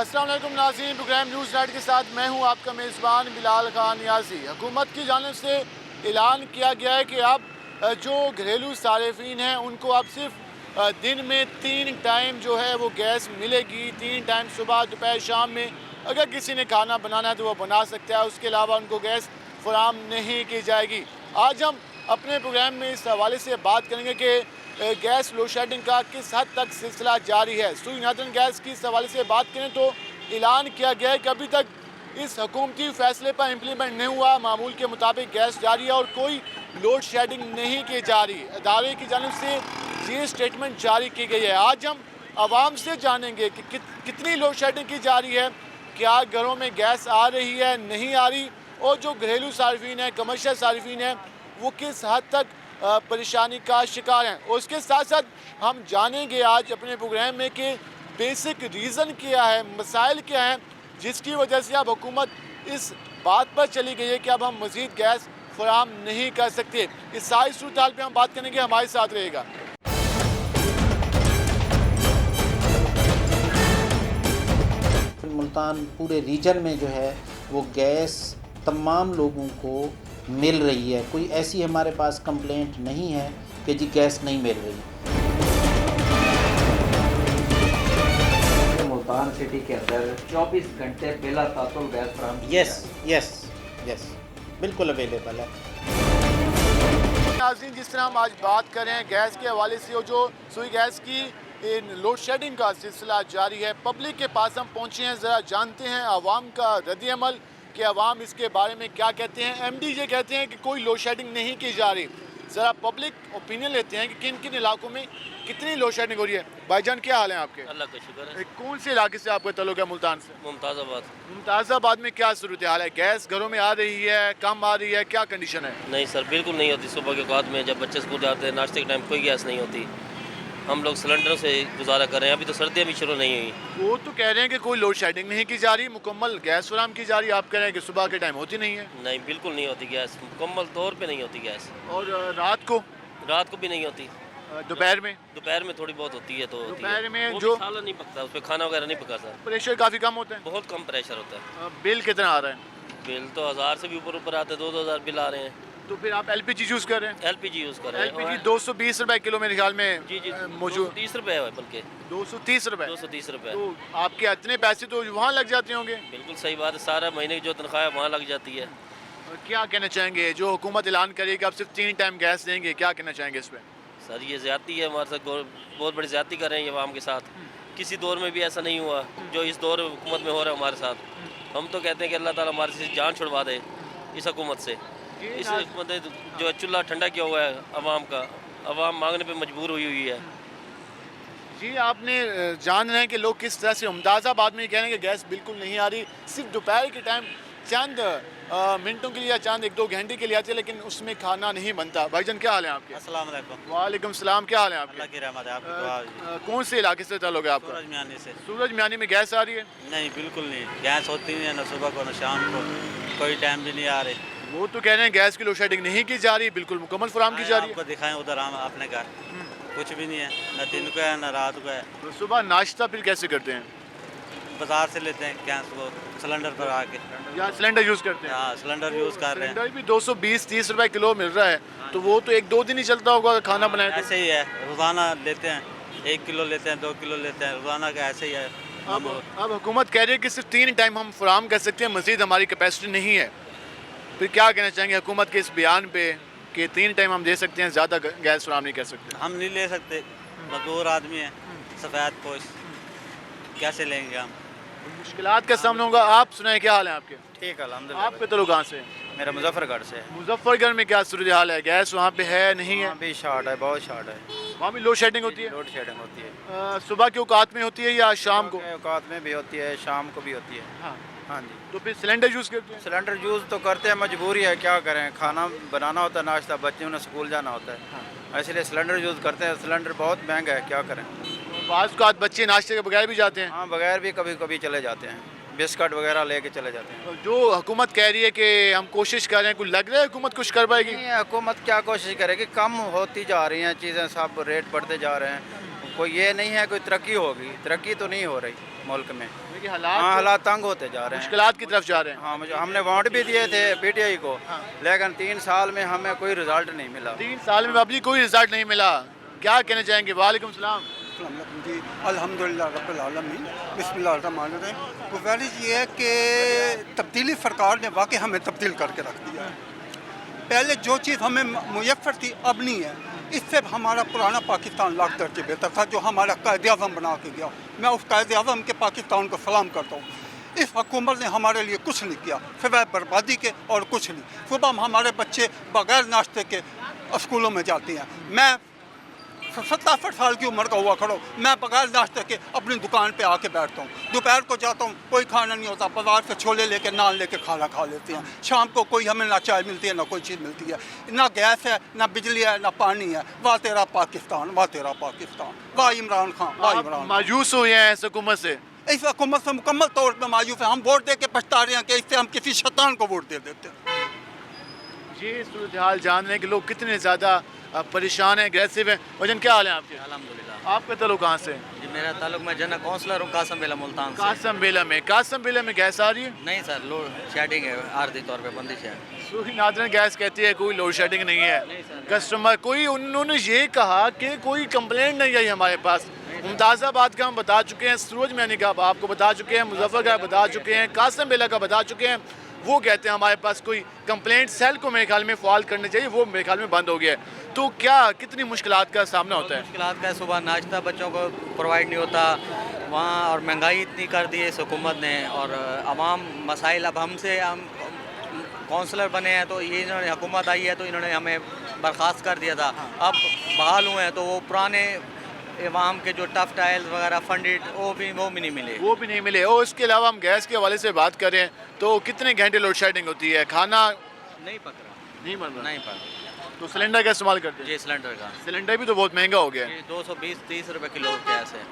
अस्सलाम वालेकुम नाज़रीन, प्रोग्राम न्यूज़ नाइट के साथ मैं हूं आपका मेज़बान बिलाल खान नियाज़ी। हुकूमत की जानिब से ऐलान किया गया है कि अब जो घरेलू सारिफीन हैं उनको अब सिर्फ दिन में 3 टाइम जो है वो गैस मिलेगी। 3 टाइम सुबह दोपहर शाम में अगर किसी ने खाना बनाना है तो वो बना सकता है, उसके अलावा उनको गैस फराहम नहीं की जाएगी। आज हम अपने प्रोग्राम में इस हवाले से बात करेंगे कि गैस लोड शेडिंग का किस हद तक सिलसिला जारी है। सुई नादन गैस की इस हवाले से बात करें तो ऐलान किया गया है कि अभी तक इस हुकूमती फैसले पर इम्प्लीमेंट नहीं हुआ। मामूल के मुताबिक गैस जारी है और कोई लोड शेडिंग नहीं की जा रही। अदारे की जानिब से ये स्टेटमेंट जारी की गई है। आज हम आवाम से जानेंगे कि कितनी लोड शेडिंग की जा रही है, क्या घरों में गैस आ रही है, नहीं आ रही, और जो घरेलू सार्फिन है, कमर्शियल सार्फिन है, वो किस हद तक परेशानी का शिकार हैं। और उसके साथ साथ हम जानेंगे आज अपने प्रोग्राम में कि बेसिक रीज़न क्या है, मसाइल क्या हैं जिसकी वजह से अब हुकूमत इस बात पर चली गई है कि अब हम मज़ीद गैस फराहम नहीं कर सकते। इस सारी सूरत हाल पर हम बात करेंगे, हमारे साथ रहेगा। मुल्तान पूरे रीजन में जो है वो गैस तमाम लोगों को मिल रही है। कोई ऐसी हमारे पास कंप्लेंट नहीं है कि जी गैस नहीं मिल रही। मुल्तान सिटी के अंदर 24 घंटे बेला तातुल गैस फराहम यस बिल्कुल अवेलेबल है। नाज़रीन, जिस तरह हम आज बात कर रहे हैं गैस के हवाले से, और जो सुई गैस की लोड शेडिंग का सिलसिला जारी है, पब्लिक के पास हम पहुँचे हैं, ज़रा जानते हैं आवाम का रद्द अमल कि आवाम इसके बारे में क्या कहते हैं। एमडी ये कहते हैं कि कोई लोड शेडिंग नहीं की जा रही। ज़रा पब्लिक ओपिनियन लेते हैं कि किन किन इलाकों में कितनी लोड शेडिंग हो रही है। भाईजान क्या हाल है आपके? अल्लाह का शुक्र है। कौन से इलाके से आपका ताल्लुक है? मुल्तान से। मुमताज़ाबाद। मुमताज़ाबाद में क्या सूरत हाल है? गैस घरों में आ रही है, कम आ रही है, क्या कंडीशन है? नहीं सर, बिल्कुल नहीं होती। सुबह के औकात में जब बच्चे स्कूल जाते हैं, नाश्ते के टाइम कोई गैस नहीं होती। हम लोग सिलेंडरों से गुजारा कर रहे हैं। अभी तो सर्दियाँ भी शुरू नहीं हुई। वो तो कह रहे हैं कि कोई लोड शेडिंग नहीं की जा रही, मुकम्मल गैस फराहम की जा रही है। आप कह रहे हैं कि सुबह के टाइम होती नहीं है। नहीं, बिल्कुल नहीं होती गैस, मुकम्मल तौर पे नहीं होती गैस। और रात को रात को भी नहीं होती। दोपहर में थोड़ी बहुत होती है। तो दोपहर में वो जो भी सालन नहीं पकता, उस पर खाना वगैरह नहीं पका सर। प्रेशर काफ़ी कम होता है, बहुत कम प्रेशर होता है। बिल कितना आ रहा है? बिल तो 1000 से भी ऊपर आते हैं, 2-2000 बिल आ रहे हैं। तो फिर आप एलपीजी यूज़ कर रहे हैं? एलपीजी यूज़ कर रहे हैं। एलपीजी 220 रुपए किलो मेरे ख्याल में जी मौजूद। 30 रुपये है, बल्कि 230 रुपए। 230 रुपये। तो आपके इतने पैसे तो वहाँ लग जाते होंगे। बिल्कुल सही बात है। सारा महीने की जो तनख्वाह है वहाँ लग जाती है। क्या कहना चाहेंगे जो हुकूमत ऐलान करेगी कि आप सिर्फ 3 टाइम गैस देंगे, क्या कहना चाहेंगे इस पर? सर ये ज़्यादती है हमारे साथ, बहुत बड़ी ज़्यादती कर रहे हैं ये आवाम के साथ। किसी दौर में भी ऐसा नहीं हुआ जो इस दौर हुकूमत में हो रहा है हमारे साथ। हम तो कहते हैं कि अल्लाह ताला हमारी से जान छुड़वा दे इस हुकूमत से। इस हुकूमत ने जो चूल्हा ठंडा किया हुआ है अवाम का, अवाम मांगने पे मजबूर हुई है। जी, आपने जान रहे हैं कि लोग किस तरह से मुमताज़ाबाद में कह रहे हैं कि गैस बिल्कुल नहीं आ रही, सिर्फ दोपहर के टाइम चंद मिनटों के लिए या चंद 1-2 घंटे के लिए आती है, लेकिन उसमें खाना नहीं बनता। भाईजान क्या हाल है आपके? अस्सलाम वालेकुम। वालेकुम सलाम, क्या हाल है आपके? अल्लाह की रहमत है, आपकी दुआ है। कौन से इलाके से ताल्लुक है आपका? सूरज मियानी से। सूरज मियानी में गैस आ रही है? नहीं, बिल्कुल नहीं। गैस होती नहीं है, न सुबह को न शाम को, कोई टाइम भी नहीं आ रही। वो तो कह रहे हैं गैस की लोड शेडिंग नहीं की जा रही, बिल्कुल मुकम्मल फराहम की जा रही है। आपको दिखाएं उधर हम अपने घर, कुछ भी नहीं है, न दिन को है न रात को है। तो सुबह नाश्ता फिर कैसे करते हैं? बाजार से लेते हैं गैस को सिलेंडर पर आके। या सिलेंडर यूज़ करते हैं? हाँ, सिलेंडर यूज़ कर रहे हैं। सिलेंडर भी 220-30 रुपए किलो मिल रहा है, तो वो तो 1-2 दिन ही चलता होगा अगर खाना बनाए तो। ऐसे ही है, रोज़ाना लेते हैं, 1 किलो लेते हैं, 2 किलो लेते हैं, रोज़ाना का ऐसे ही है। अब हुकूमत कह रही है कि सिर्फ 3 टाइम हम फराहम कर सकते हैं, मज़ीद हमारी कैपेसिटी नहीं है। फिर क्या कहना चाहेंगे हुकूमत के इस बयान पे कि 3 टाइम हम दे सकते हैं, ज़्यादा गैस फराहम नहीं कर सकते? हम नहीं ले सकते, मजदूर आदमी है, सफ़ेद पोश, कैसे लेंगे हम? मुश्किलात का सामना होगा। आप सुनाए, क्या हाल है आपके? ठीक है अल्हम्दुलिल्लाह। आपके तो कहाँ से? मेरा मुजफ्फरगढ़ से है। मुजफ्फरगढ़ में क्या सूरत हाल है? गैस वहाँ पे है, नहीं है? वहाँ भी शॉर्ट है, बहुत शॉर्ट है। वहाँ भी लोड शेडिंग होती है? लोड शेडिंग होती है। सुबह के औकात में होती है या शाम को? औकात में भी होती है, शाम को भी होती है। हाँ। हाँ जी। तो फिर सिलेंडर यूज़ करते हैं? सिलेंडर यूज़ तो करते हैं, मजबूरी है, क्या करें, खाना बनाना होता है, नाश्ता, बच्चों ने स्कूल जाना होता है, इसलिए सिलेंडर यूज़ करते हैं। सिलेंडर बहुत महंगा है, क्या करें। बाज़ का बच्चे नाश्ते के बगैर भी जाते हैं? हाँ, बगैर भी कभी कभी चले जाते हैं, बिस्किट वगैरह लेके चले जाते हैं। जो हुकूमत कह रही है कि हम कोशिश कर रहे हैं, कुछ लग रहा है हुकूमत कुछ कर पाएगी? नहीं, हुकूमत क्या कोशिश करेगी, कम होती जा रही हैं चीज़ें, सब रेट बढ़ते जा रहे हैं, कोई ये नहीं है कोई तरक्की होगी, तरक्की तो नहीं हो रही मुल्क में। देखिए हाँ, हालात तंग होते जा रहे हैं। मुश्किलात की तरफ जा रहे हैं। हाँ, मुझे हमने वोट भी दिए थे PTI को, लेकिन 3 साल में हमें कोई रिजल्ट नहीं मिला। 3 साल में अभी कोई रिजल्ट नहीं मिला, क्या कहना चाहेंगे? वालेकुम सलाम। जी अल्हम्दुलिल्लाह रब्बिल आलमीन, बिस्मिल्लाहिर्रहमानिर्रहीम। गुज़ारिश ये है कि तब्दीली सरकार ने वाकई हमें तब्दील करके रख दिया है। पहले जो चीज़ हमें मुयस्सर थी अब नहीं है। इससे हमारा पुराना पाकिस्तान लाख दर्जे बेहतर था, जो हमारा कायद-ए-आज़म बना के गया। मैं उस कायद-ए-आज़म के पाकिस्तान को सलाम करता हूँ। इस हुकूमत ने हमारे लिए कुछ नहीं किया सिवाय बर्बादी के और कुछ नहीं। सुबह हमारे बच्चे बगैर नाश्ते के स्कूलों में जाते हैं। मैं 67 साल की उम्र का हुआ खड़ा हूँ, मैं बगैर नाश्ते के अपनी दुकान पे आके बैठता हूँ। दोपहर को जाता हूँ, कोई खाना नहीं होता, बाजार से छोले लेके नान लेके खाना खा लेते हैं। शाम को कोई हमें ना चाय मिलती है ना कोई चीज़ मिलती है, ना गैस है ना बिजली है ना पानी है। वाह तेरा पाकिस्तान, वाह तेरा पाकिस्तान, वाह इमरान खान, वाह आप इमरान। मायूस हुए हैं इस हुकूमत से? इस हुकूमत से मुकम्मल तौर पर मायूस है। हम वोट दे के पछता रहे हैं कि इससे हम किसी शैतान को वोट दे देते हैं। ये सूरत हाल जान रहे हैं कि लोग कितने ज़्यादा परेशान हैं, एग्रेसिव हैं। वजन क्या हाल है आपके? अल्हम्दुलिल्लाह। आपका ताल्लुक कहाँ से? जी मेरा ताल्लुक मैं जना काउंसलर हूँ कासम बेला मुल्तान से। कासम बेला में गैस आ रही है? नहीं सर, लोड शेडिंग है, आर्थिक तौर पे बंदिश है। सूही नादरन गैस कहती है कोई लोड शेडिंग नहीं है। कस्टमर कोई, उन्होंने ये कहा कि कोई कंप्लेंट नहीं आई हमारे पास। मुमताज़ाबाद का हम बता चुके हैं, सूरज मैंने का आपको बता चुके हैं, मुजफ्फर का बता चुके हैं, कासम बेला का बता चुके हैं। वो कहते हैं हमारे पास कोई कंप्लेंट सेल को मेरे ख्याल में फ़ाल करने चाहिए, वो मेरे ख्याल में बंद हो गया है। तो क्या कितनी मुश्किलात का सामना होता है? मुश्किलात का सुबह नाश्ता बच्चों को प्रोवाइड नहीं होता वहाँ, और महंगाई इतनी कर दी है इस हुकूमत ने, और अवाम मसाइल अब हमसे, हम काउंसलर बने हैं तो ये इन्होंने हुकूमत आई है तो इन्होंने हमें बर्खास्त कर दिया था। अब बहाल हुए हैं तो वो पुराने इमाम के जो टफ टाइल्स वगैरह फंडेड वो भी नहीं मिले। और इसके अलावा हम गैस के हवाले से बात करें तो कितने घंटे लोड शेडिंग होती है? खाना नहीं पक रहा, नहीं बन रहा। नहीं पक। तो सिलेंडर का इस्तेमाल करते हैं? जी सिलेंडर का। सिलेंडर भी तो बहुत महंगा हो गया है। 220-30 रुपए किलो गैस है।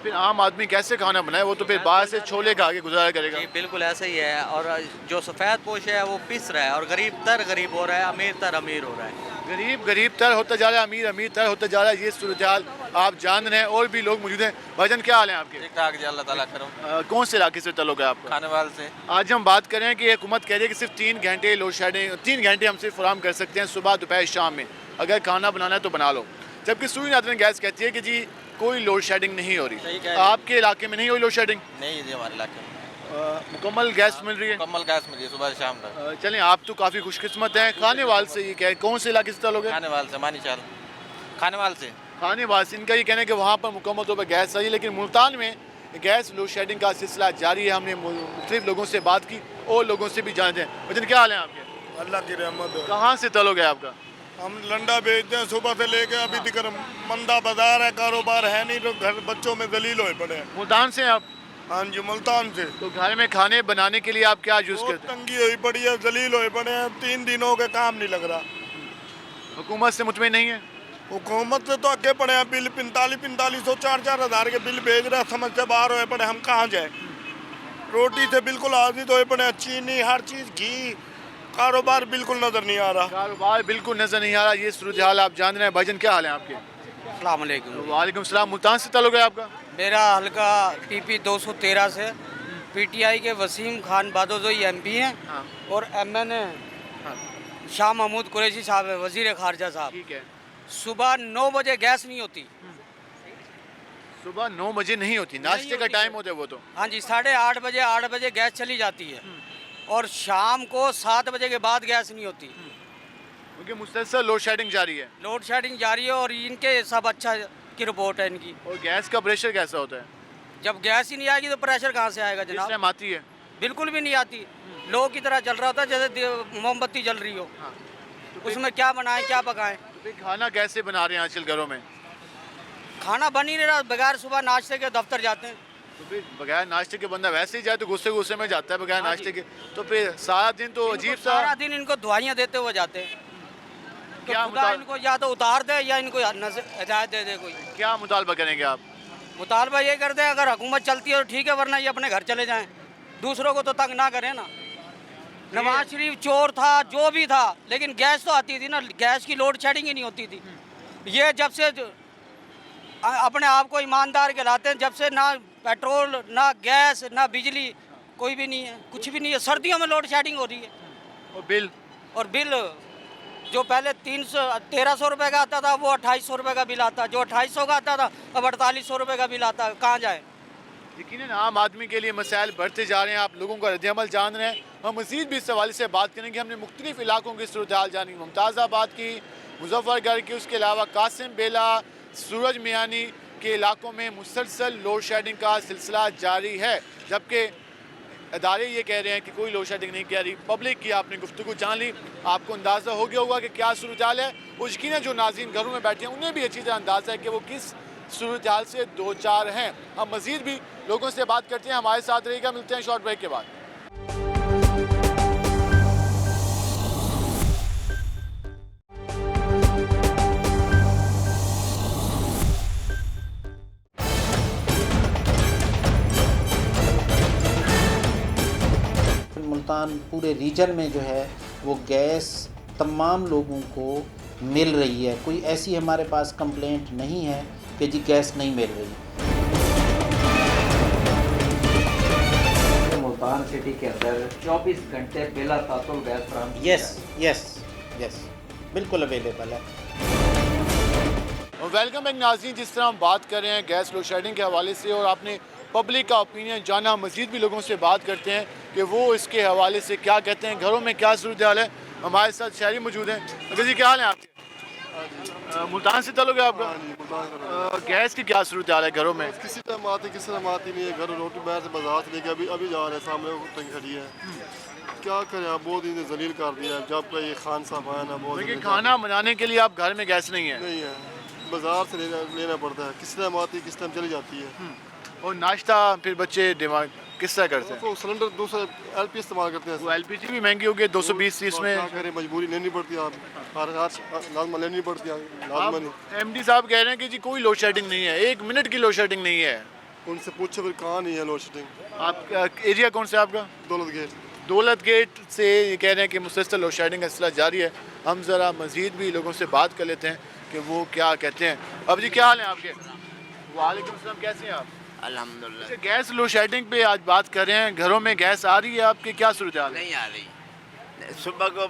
फिर आम आदमी कैसे खाना बनाए? वो तो फिर बाहर से छोले खा के गुजारा करेगा। जी बिल्कुल ऐसा ही है। और जो सफ़ेद पोश है वो पिस रहा है, और गरीब तर गरीब हो रहा है, अमीर तर अमीर हो रहा है। गरीब तर होता जा रहा है, अमीर तर होता जा रहा है। ये सूरत हाल आप जान रहे हैं। और भी लोग मौजूद हैं। भाईजान क्या हाल है आपके? ठीक ठाक जी, अल्लाह ताला करम। कौन से इलाके से ताल्लुक है आपका? खानेवाल से। आज हम बात करें कि हुकूमत कह रही है कि सिर्फ 3 घंटे लोड शेडिंग, 3 घंटे हम सिर्फ फराहम कर सकते हैं, सुबह दोपहर शाम में। अगर खाना बनाना है तो बना लो। जबकि सूही नादरन गैस कहती है कि जी कोई लोड शेडिंग नहीं हो रही। आपके इलाके में नहीं हुई लोड शेडिंग? नहीं जी, हमारे इलाके में मुकम्मल गैस मिल रही है? मुकम्मल गैस मिली है सुबह से शाम तक। चलें, आप तो काफ़ी खुशकिस्मत हैं। खानेवाल से ये क्या, कौन से इलाके से ताल्लुक है? खानेवाल से, मानीचाल खानेवाल से। खानेवाल से। इनका ये कहना है कि वहाँ पर मुकम्मल तौर पर गैस आई है, लेकिन मुल्तान में गैस लोड शेडिंग का सिलसिला जारी है। हमने मुख्तलिफ लोगों से बात की और लोगों से भी जानते हैं। वजन क्या हाल है आपके? अल्लाह की रहमत है। कहाँ से ताल्लुक है आपका? हम लंडा बेचते हैं सुबह से लेके अभी तक। मंदा बाजार है, कारोबार है नहीं, तो घर बच्चों में दलील होए पड़े हैं। मुल्तान से आप? हाँ जी, मुल्तान से। तो घर में खाने बनाने के लिए आप क्या यूज़ करते हैं? तंगी हुई पड़ी है, दलील होए पड़े हैं। 3 दिनों के काम नहीं लग रहा। हुकूमत से मुतमिन नहीं है? हुकूमत से तो आगे पड़े हैं। बिल 4500 4-4 हज़ार के बिल भेज रहे हैं, समझ से बाहर होए पड़े। हम कहाँ जाए? रोटी से बिल्कुल आज़िद होए पड़े हैं, चीनी हर चीज़, घी, कारोबार बिल्कुल नज़र नहीं आ रहा। कारोबार बिल्कुल नज़र नहीं आ रहा। ये सूरत हाल आप जान रहे हैं। भाईजान क्या हाल है आपके? अस्सलाम वालेकुम। वालेकुम सलाम। मुल्तान से ताल्लुक है आपका? मेरा हल्का PP 213 से। PTI के वसीम खान बादोज़ोई MP हैं। हाँ। और MNA शाह महमूद कुरैशी साहब है, वज़ीर ख़ारजा साहब। ठीक है। सुबह 9 बजे गैस नहीं होती। सुबह 9 बजे नहीं होती? नाश्ते का टाइम होता है वो तो? हाँ जी, 8:30 बजे 8 बजे गैस चली जाती है, और शाम को 7 बजे के बाद गैस नहीं होती, क्योंकि मुसलसल लोड शेडिंग जारी है। लोड शेडिंग जारी है। और इनके सब अच्छा की रिपोर्ट है इनकी। और गैस का प्रेशर कैसा होता है? जब गैस ही नहीं आएगी तो प्रेशर कहाँ से आएगा जिस जनाब? टाइम आती है बिल्कुल भी नहीं आती। लोग की तरह जल रहा होता है जैसे मोमबत्ती जल रही हो। हाँ। उसमें क्या बनाएं क्या पकाएं? तो फिर खाना कैसे बना रहे हैं आजकल घरों में? खाना बन ही नहीं रहा, बगैर सुबह नाश्ते के दफ्तर जाते हैं। तो फिर बगैर नाश्ते के बंदा वैसे ही जाए तो गुस्से में जाता है बगैर नाश्ते के। तो फिर सारा दिन तो अजीब सा, सारा दिन इनको दुआइयाँ देते हुए जाते हैं। तो क्या खुदा इनको या तो उतार दे या इनको हिदायत दे दे कोई। क्या मुतालबा करेंगे आप? मुतालबा ये करते हैं अगर हुकूमत चलती है तो ठीक है, वरना ये अपने घर चले जाएं। दूसरों को तो तंग ना करें ना। नवाज शरीफ चोर था, जो भी था, लेकिन गैस तो आती थी ना। गैस की लोड शेडिंग ही नहीं होती थी। ये जब से अपने आप को ईमानदार कहलाते हैं। जब से ना पेट्रोल, ना गैस, ना बिजली, कोई भी नहीं है, कुछ भी नहीं है। सर्दियों में लोड शेडिंग हो रही है। और बिल जो पहले 1300 रुपये का आता था, वो 2800 रुपये का बिल आता है। जो 2800 का आता था, अब 4800 रुपये का बिल आता है। कहाँ जाए? यकीनन आम आदमी के लिए मसाइल बढ़ते जा रहे हैं। आप लोगों का रद्द-ए-अमल जान रहे हैं। हम मज़ीद भी इस हवाले से बात करेंगे। हमने मुख्तलिफ इलाकों की सूरत हाल जानी, मुमताज़ाबाद की, मुजफ्फरगढ़ की, उसके अलावा कासिम बेला, सूरज मियानी के इलाकों में मुसलसल लोड शेडिंग का सिलसिला जारी है, जबकि अदारे ये कह रहे हैं कि कोई लोड शेडिंग नहीं कह रही। पब्लिक की आपने गुफ्तगू जान ली, आपको अंदाज़ा हो गया होगा कि क्या सूरत हाल है। और यकीनन जो नाज़रीन घरों में बैठे हैं उन्हें भी अच्छी तरह अंदाज़ा है कि वो किस सूरत हाल से दो चार हैं। हम मज़ीद भी लोगों से बात करते हैं, हमारे साथ रहेगा। मिलते हैं शॉर्ट ब्रेक के बाद। मुल्तान पूरे रीजन में जो है वो गैस तमाम लोगों को मिल रही है। कोई ऐसी हमारे पास कंप्लेंट नहीं है कि जी गैस नहीं मिल रही। मुल्तान सिटी के अंदर 24 घंटे बिला तातुल गैस फराहम यस बिल्कुल अवेलेबल है। वेलकम बैक नाज़रीन, जिस तरह हम बात कर रहे हैं गैस लोड शेडिंग के हवाले से और आपने पब्लिक का ओपिनियन जाना, मज़ीद भी लोगों से बात करते हैं कि वो इसके हवाले से क्या कहते हैं, घरों में क्या सूरत हाल है। हमारे साथ शहरी मौजूद हैं। अगर जी क्या हाल है आपके? मुल्तान से ताल्लुक़ है आपका? गैस की क्या सूरत हाल है घरों में? किसी टाइम आती नहीं है। घर रोटी बाहर से बाजार से लेके अभी जा रहे हैं, सामने टंकी खड़ी है। क्या करें, आप बहुत ही जलील कर दिया। जब का ये खान साहब आया ना, बहुत लेकिन खाना बनाने के लिए आप घर में गैस नहीं है? नहीं है, बाजार से लेना पड़ता है। किस टाइम आती, किस टाइम चली जाती है। और नाश्ता फिर बच्चे डिमांड किस तरह करते हैं? तो सिलेंडर दूसरा LP इस्तेमाल करते हैं। वो LPG भी महंगी हो गई, 220-30 में। क्या करें, मजबूरी लेनी पड़ती है। हर लाजमा लेनी पड़ती है, लाजमा नहीं। MD साहब कह रहे हैं कि जी कोई लोड शेडिंग नहीं है, 1 मिनट की लोड शेडिंग नहीं है। उनसे पूछे फिर कहाँ नहीं है लोड शेडिंग। आपका एरिया कौन सा है आपका? दौलत गेट से ये कह रहे हैं कि मुसलसल लोड शेडिंग का सिलसिला जारी है। हम ज़रा मज़ीद भी लोगों से बात कर लेते हैं कि वो क्या कहते हैं। अब जी क्या हाल है आपके? वालेकुम अस्सलाम, कैसे हैं आप? अल्हम्दुलिल्लाह। गैस लोड शेडिंग पे आज बात कर रहे हैं। घरों में गैस आ रही है आपके, क्या सूरत हाल है? नहीं आ रही। सुबह को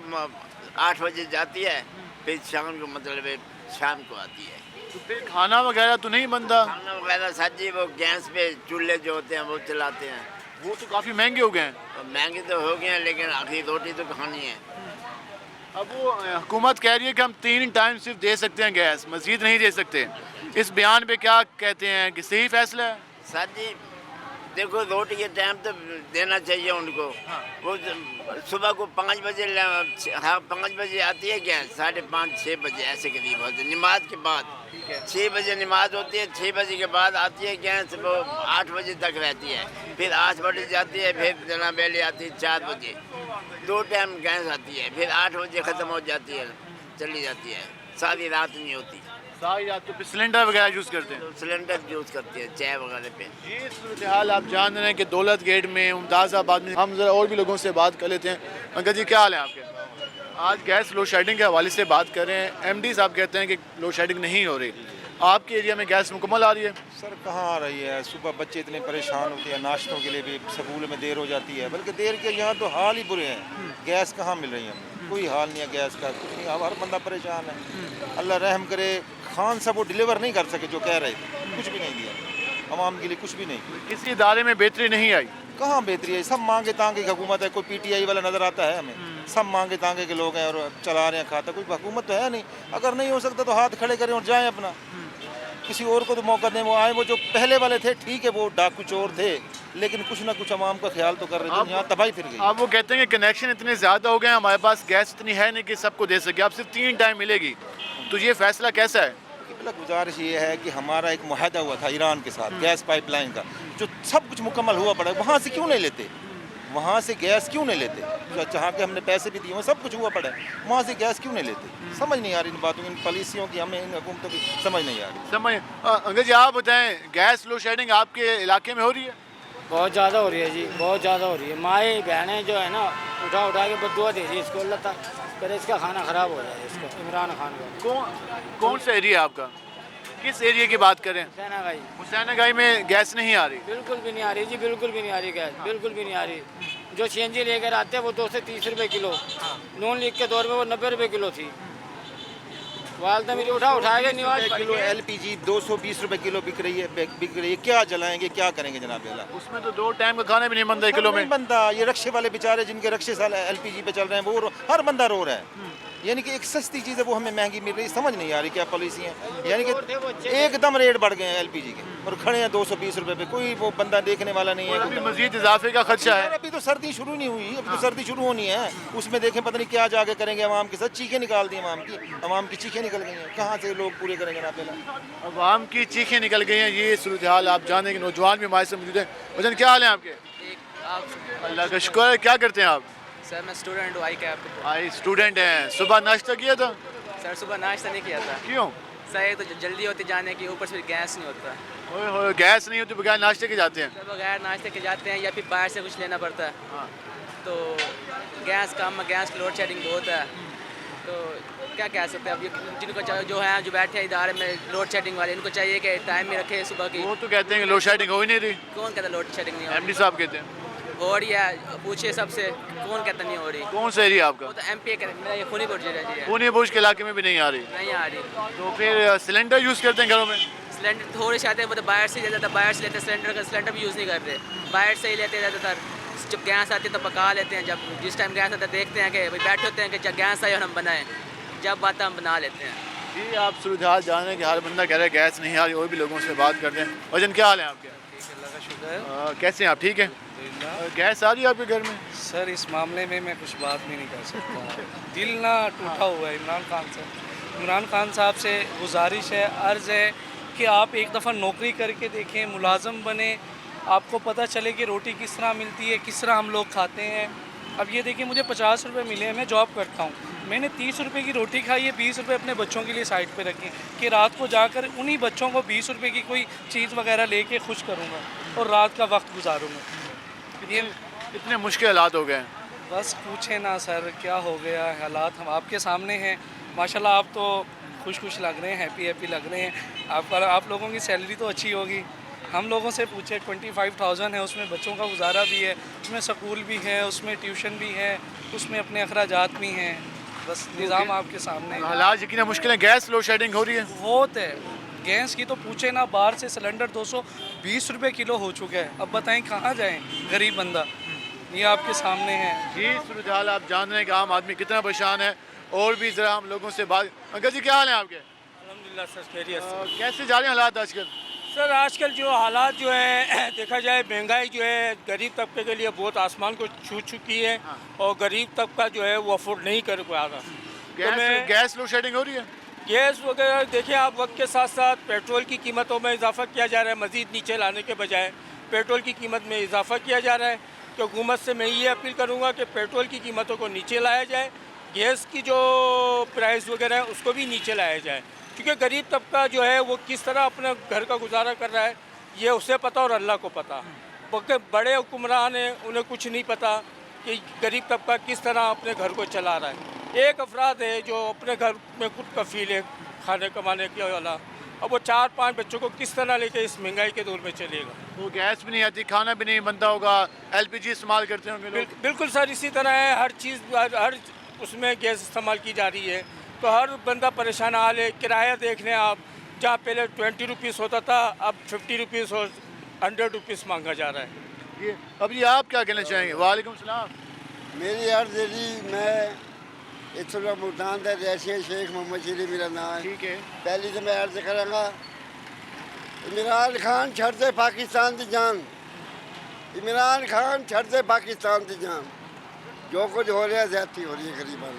8 बजे जाती है, फिर शाम को मतलब शाम को आती है। तो फिर खाना वगैरह तो नहीं बनता? खाना वगैरह सब्जी वो गैस पे चूल्हे जो होते हैं वो चलाते हैं। वो तो काफ़ी महंगे हो गए हैं। महंगे तो हो गए हैं, लेकिन आखिरी रोटी तो खानी है। अब वो हुकूमत कह रही है कि हम 3 टाइम सिर्फ दे सकते हैं गैस, मज़ीद नहीं दे सकते। इस बयान पे क्या कहते हैं कि सही फैसला है? सर जी देखो, रोटी के टाइम तो देना चाहिए उनको। वो सुबह को 5 बजे 5 बजे आती है गैस, 5:30-6 बजे ऐसे करीब होती है। नमाज के बाद 6 बजे नमाज होती है, 6 बजे के बाद आती है गैस। वो 8 बजे तक रहती है, फिर 8 बजे जाती है, फिर जना बेली आती है 4 बजे। 2 टाइम गैस आती है, फिर 8 बजे ख़त्म हो जाती है, चली जाती है। सारी रात नहीं होती। सारी रात तो फिर सिलेंडर वगैरह यूज़ करते हैं? सिलेंडर यूज़ करते हैं चाय वगैरह पे। ये सूरत हाल आप जान रहे हैं कि दौलत गेट में, मुमताज़ाबाद में। हम ज़रा और भी लोगों से बात कर लेते हैं। अंकल जी क्या हाल है आपके? आज गैस लोड शेडिंग के हवाले से बात कर रहे हैं। MD साहब कहते हैं कि लोड शेडिंग नहीं हो रही। आपके एरिया में गैस मुकम्मल आ रही है? सर कहाँ आ रही है। सुबह बच्चे इतने परेशान होते हैं, नाश्तों के लिए भी स्कूल में देर हो जाती है। बल्कि देर के यहाँ तो हाल ही बुरे हैं। गैस कहाँ मिल रही है, कोई हाल नहीं है गैस का, कुछ नहीं। हर बंदा परेशान है। अल्लाह रहम करे, खान साहब वो डिलीवर नहीं कर सके जो कह रहे थे, कुछ भी नहीं दिया आवाम के लिए, कुछ भी नहीं। किसी इदारे में बेहतरी नहीं आई? कहाँ बेहतरी है, सब मांगे तांगे की हुकूमत है। कोई PTI वाला नज़र आता है हमें? सब मांगे तांगे के लोग हैं और चला रहे हैं खाता। कोई हुकूमत तो है नहीं। अगर नहीं हो सकता तो हाथ खड़े करें और जाएं अपना, किसी और को तो मौका दें। वो आए, वो जो पहले वाले थे ठीक है, वो डाकू चोर थे, लेकिन कुछ ना कुछ आवाम का ख्याल तो कर रहे थे। यहाँ तबाही फिर गई। अब वो कहते हैं कि कनेक्शन इतने ज़्यादा हो गए हैं, हमारे पास गैस इतनी है नहीं कि सबको दे सके, अब सिर्फ 3 टाइम मिलेगी। तो ये फैसला कैसा है? गुजारिश ये है कि हमारा एक मुआहदा हुआ था ईरान के साथ गैस पाइपलाइन का, जो सब कुछ मुकम्मल हुआ पड़ा है। वहाँ से क्यों नहीं लेते? वहाँ से गैस क्यों नहीं लेते? जो चाह के हमने पैसे भी दिए हैं, सब कुछ हुआ पड़ा है, वहाँ से गैस क्यों नहीं लेते? समझ नहीं आ रही इन बातों की, इन पॉलिसियों की हमें, इन हुकूमतों की समझ नहीं आ रही। समझ अंकल जी आप बताएं, गैस लोड शेडिंग आपके इलाके में हो रही है? बहुत ज़्यादा हो रही है जी, बहुत ज़्यादा हो रही है। माएँ बहनें जो है ना, उठा के बद्दुआ दे दी इसको, अल्लाह ताला करे इसका खाना ख़राब हो जाए, इसको इमरान खान का। कौन सा एरिया है आपका? किस एरिया की बात करें? हुसैना भाई हुसैना गाई में गैस नहीं आ रही। बिल्कुल भी नहीं आ रही जी, बिल्कुल भी नहीं आ रही गैस, बिल्कुल भी नहीं आ रही। जो सीएनजी लेकर आते हैं वो 2 से 30 रुपए किलो, नून लीग के दौर में वो 90 रुपए किलो थी। वालदा मेरी उठाएगा नहीं किलो LPG 220 रुपए किलो बिक रही है। क्या जलाएंगे, क्या करेंगे जनाब बेला? उसमें तो 2 टाइम का खाना भी नहीं बनता 1 किलो में। नहीं बनता। ये रक्शे वाले बेचारे जिनके रक्शे साल LPG पे चल रहे हैं वो हर बंदा रो रहा है। यानी कि एक सस्ती चीज़ है वो हमें महंगी मिल रही है, समझ नहीं आ रही क्या पॉलिसी है। यानी कि एकदम रेट बढ़ गए हैं LPG के और खड़े हैं 220 रुपए पे, कोई वो बंदा देखने वाला नहीं है। अभी मजीद इजाफे का खदशा है। अभी तो सर्दी शुरू नहीं हुई, अभी तो सर्दी शुरू होनी है। उसमें देखें पता नहीं क्या जाके करेंगे अवाम के साथ। चीखें निकाल दी अवाम की चीखें निकल गई हैं। कहाँ से लोग पूरे करेंगे ना पहला? अवाम की चीखें निकल गई हैं, ये सूरत हाल आप जाने के नौजवान भी हमारे साथ मौजूद हैं। वजन क्या हाल है आपके? अल्लाह का शुक्र है। क्या करते हैं आप? सर मैं स्टूडेंट हूँ, आई स्टूडेंट हैं। सुबह नाश्ता किया था? सर सुबह नाश्ता नहीं किया था। क्यों? सर एक तो जल्दी होती जाने की, ऊपर से गैस नहीं होता। ओए होए, गैस नहीं होती, बगैर नाश्ते के जाते हैं? सर बगैर नाश्ते के जाते हैं या फिर बाहर से कुछ लेना पड़ता है। तो गैस कम, गैस की लोड शेडिंग बहुत है। तो क्या कह सकते हैं अब, जिनको जो है जो बैठे हैं इदारे में लोड शेडिंग वाले, इनको चाहिए कि टाइम में रखे सुबह की। वो तो कहते हैं कि लोड शेडिंग हो ही नहीं रही। कौन कहता लोड शेडिंग नहीं हो रही? MD साहब कहते हैं हो रही है, पूछिए सबसे, कौन कहता नहीं हो रही? कौन सा एरिया आपका? वो तो MP मेरा ये खूनी बुर्ज है जी। पूनी बुर्ज के इलाके में भी नहीं आ रही। नहीं आ रही। तो फिर सिलेंडर यूज़ करते हैं घरों में? सिलेंडर थोड़े से आते हैं, मतलब बाहर से लेते, बाहर से लेते सिलेंडर भी यूज़ नहीं करते, बाहर से ही लेते ज़्यादातर। जब गैस आती है तो पका लेते हैं, जब जिस टाइम गैस आता है देखते हैं कि भाई बैठे होते हैं कि जब गैस आई और हम बनाएं, जब बात हम बना लेते हैं। जी आप सूरत हाल जाने कि हर बंदा कह रहा है गैस नहीं आ रही, और भी लोगों से बात करते हैं। वजन क्या हाल है आपके? अल्लाह का शुक्र है। कैसे हैं आप? ठीक है। गैस आ रही है आपके घर में? सर इस मामले में मैं कुछ बात भी नहीं कर सकता। दिल ना टूटा हुआ है इमरान खान से। इमरान खान साहब से गुजारिश है, अर्ज़ है कि आप एक दफ़ा नौकरी करके देखें, मुलाजम बने, आपको पता चले कि रोटी किस तरह मिलती है, किस तरह हम लोग खाते हैं। अब ये देखिए मुझे 50 रुपये मिले हैं, मैं जॉब करता हूँ, मैंने 30 रुपये की रोटी खाई है, 20 रुपये अपने बच्चों के लिए साइड पे रखें कि रात को जाकर उन्हीं बच्चों को 20 रुपये की कोई चीज़ वगैरह लेके खुश करूँगा और रात का वक्त गुजारूँगा। ये इतने मुश्किल हालात हो गए हैं। बस पूछे ना सर, क्या हो गया है, हालात हम आपके सामने हैं। माशाल्लाह आप तो खुश लग रहे हैं, हैप्पी लग रहे हैं। आप लोगों की सैलरी तो अच्छी होगी। हम लोगों से पूछे 25,000 है, उसमें बच्चों का गुजारा भी है, उसमें स्कूल भी है, उसमें ट्यूशन भी है, उसमें अपने अखराजात भी हैं। बस निज़ाम आपके सामने है। हालात यकीन मुश्किल है। गैस लोड शेडिंग हो रही है बहुत है। गैस की तो पूछे ना, बाहर से सिलेंडर 220 रुपये किलो हो चुका है। अब बताएं कहाँ जाएं गरीब बंदा? ये आपके सामने है। जी सूरत हाल आप जान रहे हैं कि आम आदमी कितना परेशान है। और भी ज़रा हम लोगों से बात। अंकल जी क्या हाल है आपके? अल्हम्दुलिल्लाह सर खैरियत से। कैसे जा रहे हैं हालात आजकल? सर आजकल जो हालात जो है देखा जाए, महंगाई जो है गरीब तबके के लिए बहुत आसमान को छू चुकी है। और गरीब तबका जो है वो अफोर्ड नहीं कर पा रहा। गैस लोड शेडिंग हो रही है? गैस वगैरह देखिए आप, वक्त के साथ साथ पेट्रोल की कीमतों में इजाफा किया जा रहा है, मज़ीद नीचे लाने के बजाय पेट्रोल की कीमत में इजाफा किया जा रहा है। तो हुकूमत से मैं ये अपील करूँगा कि पेट्रोल की कीमतों को नीचे लाया जाए, गैस की जो प्राइस वगैरह है उसको भी नीचे लाया जाए, क्योंकि गरीब तबका जो है वो किस तरह अपने घर का गुजारा कर रहा है ये उसे पता और अल्लाह को पता। बड़े हुक्मरान हैं, उन्हें कुछ नहीं पता कि गरीब तबका किस तरह अपने घर को चला रहा है। एक अफराद है जो अपने घर में खुद कफील है खाने कमाने के वाला, अब वो 4-5 बच्चों को किस तरह लेके इस महंगाई के दौर में चलेगा? वो गैस भी नहीं आती, खाना भी नहीं बनता होगा, LPG इस्तेमाल करते होंगे लोग। बिल्कुल सर इसी तरह है, हर चीज़ हर उसमें गैस इस्तेमाल की जा रही है, तो हर बंदा परेशान हाल है। किराया देख लें आप, जहाँ पहले 20 रुपीज़ होता था अब 50 रुपीज़ और 100 रुपीज़ मांगा जा रहा है। अब ये आप क्या कहना चाहेंगे? वालेकुम सलाम। मेरी अर्ज़ है जी, मैं इतना मुल्तान का रैशी शेख मोहम्मद शरी मेरा नाम है। ठीक है। पहली तो मैं अर्ज़ कराँगा, इमरान खान छड़ दे पाकिस्तान की जान, इमरान खान छड़ दे पाकिस्तान की जान। जो कुछ हो रहा है ज़्यादती हो रही है गरीबान।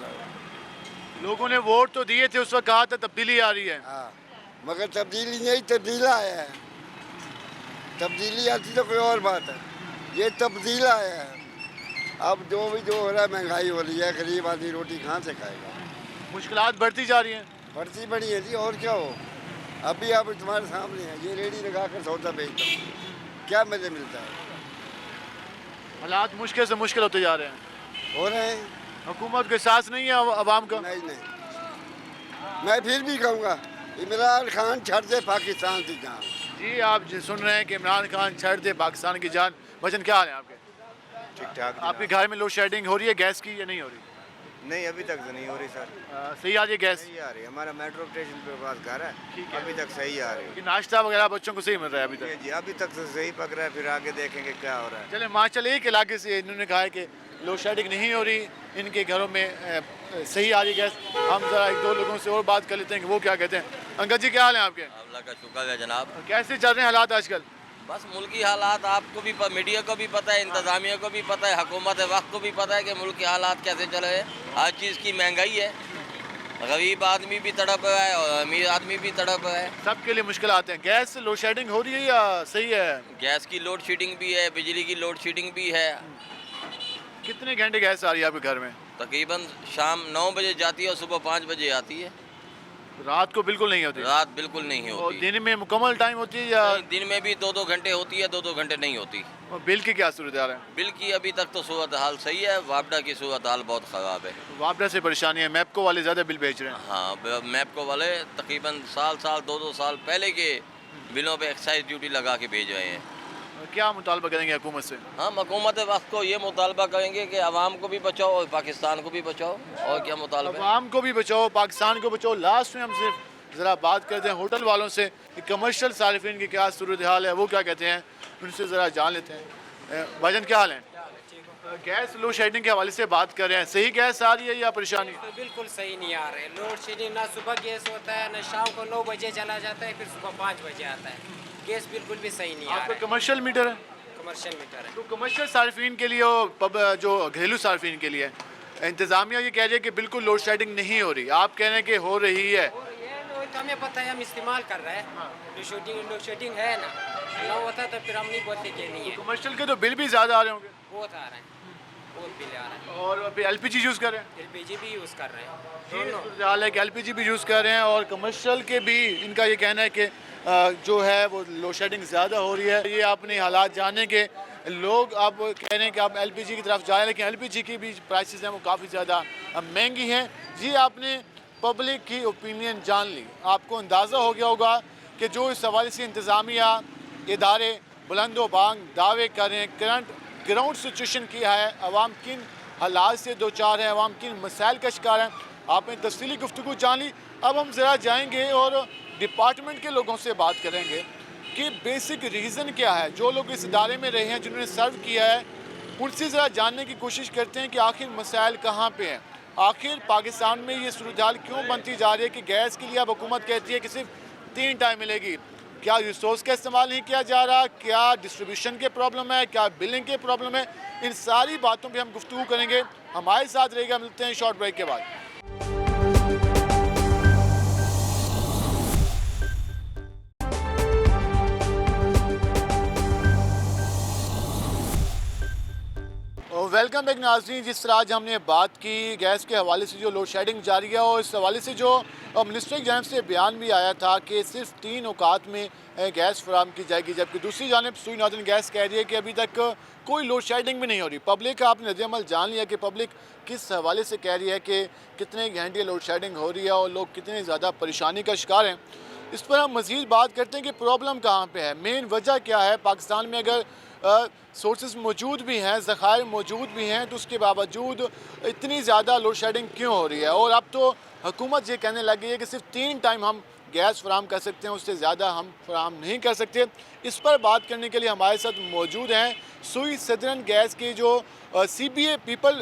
लोगों ने वोट तो दिए थे, उस वक्त कहा था तब्दीली आ रही है। हाँ मगर तब्दीली नहीं, तब्दीला आया है। तब्दीली आती तो कोई और बात है, ये तब्दीला आया है। अब जो हो रहा है, महंगाई हो रही है, गरीब आदमी रोटी कहाँ से खाएगा? मुश्किलात बढ़ती जा रही हैं। बढ़ती बड़ी है जी, और क्या हो। अभी आप तुम्हारे सामने है, ये रेडी लगा कर सौदा बेचता हूँ, क्या मज़े मिलता है? हालात मुश्किल से मुश्किल होते जा रहे हैं। हो रहे हैं। हुकूमत के साथ नहीं है अवाम का? नहीं, मैं फिर भी कहूँगा इमरान खान छड़ दे पाकिस्तान की जान। जी आप सुन रहे हैं कि इमरान खान छड़ दे पाकिस्तान की जान। वजन क्या हाल है आपके? ठीक ठाक आपके घर में लोड शेडिंग हो रही है गैस की या नहीं हो रही? नहीं, अभी तक तो नहीं हो रही सर। सही आ रही है गैस? सही आ रही है, हमारा मेट्रो स्टेशन पे पास घर है, अभी तक सही आ रही है। कि नाश्ता वगैरह बच्चों को सही मिल रहा है अभी तक? जी अभी तक तो सही पक रहा है, फिर आगे देखेंगे क्या हो रहा है। चले हिमाचल एक इलाके से इन्होंने कहा है कि लोड शेडिंग नहीं हो रही, इनके घरों में सही आ रही गैस। हम ज़रा एक दो लोगों से और बात कर लेते हैं कि वो क्या कहते हैं। अंकल जी क्या हाल है आपके? अल्लाह का शुक्र है जनाब। कैसे चल रहे हैं हालात आजकल? बस मुल्की हालात आपको भी मीडिया को भी पता है, इंतज़ामिया को भी पता है, हुकूमत वक्त को भी पता है कि मुल्क के हालात कैसे चल रहे हैं। हर चीज़ की महंगाई है, गरीब आदमी भी तड़प रहा है और अमीर आदमी भी तड़प रहा है। सबके लिए मुश्किल आते हैं। गैस लोड शेडिंग हो रही है या सही है? गैस की लोड शेडिंग भी है, बिजली की लोड शेडिंग भी है। कितने घंटे गैस आ रही है आपके घर में? तकरीबन शाम 9 बजे जाती है और सुबह 5 बजे आती है। रात को बिल्कुल नहीं होती? रात बिल्कुल नहीं और होती। दिन में मुकम्मल टाइम होती है या? दिन में भी 2-2 घंटे होती है, 2-2 घंटे नहीं होती। और बिल की क्या सूरत हाल है? बिल की अभी तक तो सूरत हाल सही है, वापडा की सूरत हाल बहुत ख़राब है। वापडा से परेशानी है, मैपको वाले ज़्यादा बिल भेज रहे हैं। हाँ, मैपको वाले तकरीबन साल 2-2 साल पहले के बिलों पे एक्साइज ड्यूटी लगा के भेज रहे हैं। क्या मुतालबा करेंगे हुकूमत से? हम हुकूमत वक्त को ये मुतालबा करेंगे कि आवाम को भी बचाओ और पाकिस्तान को भी बचाओ। और क्या मुतालबा है? आवाम को भी बचाओ, पाकिस्तान को बचाओ। लास्ट में हम सिर्फ ज़रा बात करते हैं होटल वालों से कि कमर्शियल सारिफिन की क्या सूरत हाल है, वो क्या कहते हैं, उनसे ज़रा जान लेते हैं। भाईजान क्या हाल है? गैस लोड शेडिंग के हवाले से बात कर रहे हैं, सही गैस आ रही है या परेशानी? तो बिल्कुल सही नहीं आ रहे। लोड शेडिंग ना सुबह गैस होता है, ना शाम को 9 बजे चला जाता है, फिर सुबह 5 बजे आता है। गैस बिल्कुल भी सही नहीं आ रहा आपका है। कमर्शियल मीटर है? कमर्शियल मीटर है। तो कमर्शियल सार्फिन के लिए और जो घरेलू सार्फिन के लिए इंतज़ामिया ये कह रही है कि बिल्कुल लोड शेडिंग नहीं हो रही, आप कह रहे हैं कि हो रही है। तो हमें पता है, हम इस्तेमाल कर रहे हैं। लोड शेडिंग है ना होता तो फिर हम नहीं बोलते कि नहीं है। कमर्शियल के तो बिल भी ज़्यादा आ रहे होंगे? बहुत आ रहे हैं, बहुत बिल आ रहा है। और फिर LPG यूज़ कर रहे हैं? LPG भी यूज़ कर रहे हैं। हाल है कि LPG भी यूज़ कर रहे हैं और कमर्शियल के भी इनका ये कहना है कि जो है वो लोड शेडिंग ज़्यादा हो रही है। ये अपने हालात जाने के लोग अब कह रहे हैं कि आप LPG की तरफ जाएं, लेकिन LPG की भी प्राइसेस हैं वो काफ़ी ज़्यादा महंगी हैं। जी आपने पब्लिक की ओपिनियन जान ली, आपको अंदाज़ा हो गया होगा कि जो इस हवाले से इंतज़ामिया इदारे बुलंदो बांग दावे कर रहे हैं, करंट ग्राउंड सिचुएशन क्या है, अवाम किन हालात से दो चार हैं, अवाम किन मसाइल का शिकार हैं, आपने तफसीली गुफ्तगू जान ली। अब हम ज़रा जाएंगे और डिपार्टमेंट के लोगों से बात करेंगे कि बेसिक रीज़न क्या है। जो लोग इस इदारे में रहे हैं, जिन्होंने सर्व किया है, उनसे ज़रा जानने की कोशिश करते हैं कि आखिर मसाइल कहाँ पे हैं, आखिर पाकिस्तान में ये सूरत हाल क्यों बनती जा रही है कि गैस के लिए अब हुकूमत कहती है कि सिर्फ 3 टाइम मिलेगी। क्या रिसोर्स का इस्तेमाल नहीं किया जा रहा, क्या डिस्ट्रीब्यूशन के प्रॉब्लम है, क्या बिलिंग के प्रॉब्लम है, इन सारी बातों पे हम गुफ्तगू करेंगे। हमारे साथ रहेगा, मिलते हैं शॉर्ट ब्रेक के बाद। वेलकम बैक नाज़रीन। जिस तरह आज हमने बात की गैस के हवाले से जो लोड शेडिंग जारी है, और इस हवाले से जो मिनिस्टर की जानिब से बयान भी आया था कि सिर्फ 3 औकात में गैस फराहम की जाएगी, जबकि दूसरी जानिब सुई नादन गैस कह रही है कि अभी तक कोई लोड शेडिंग भी नहीं हो रही। पब्लिक का आपने नज़र जान लिया कि पब्लिक किस हवाले से कह रही है कि कितने घंटे लोड शेडिंग हो रही है और लोग कितने ज़्यादा परेशानी का शिकार हैं। इस पर हम मज़ीद बात करते हैं कि प्रॉब्लम कहाँ पर है, मेन वजह क्या है। पाकिस्तान में अगर सोर्सेज मौजूद भी हैं, ज़खायर मौजूद भी हैं, तो उसके बावजूद इतनी ज़्यादा लोड शेडिंग क्यों हो रही है। और अब तो हुकूमत ये कहने लगी है कि सिर्फ 3 टाइम हम गैस फराहम कर सकते हैं, उससे ज़्यादा हम फराहम नहीं कर सकते। इस पर बात करने के लिए हमारे साथ मौजूद हैं सुई सदरन गैस के जो CBA people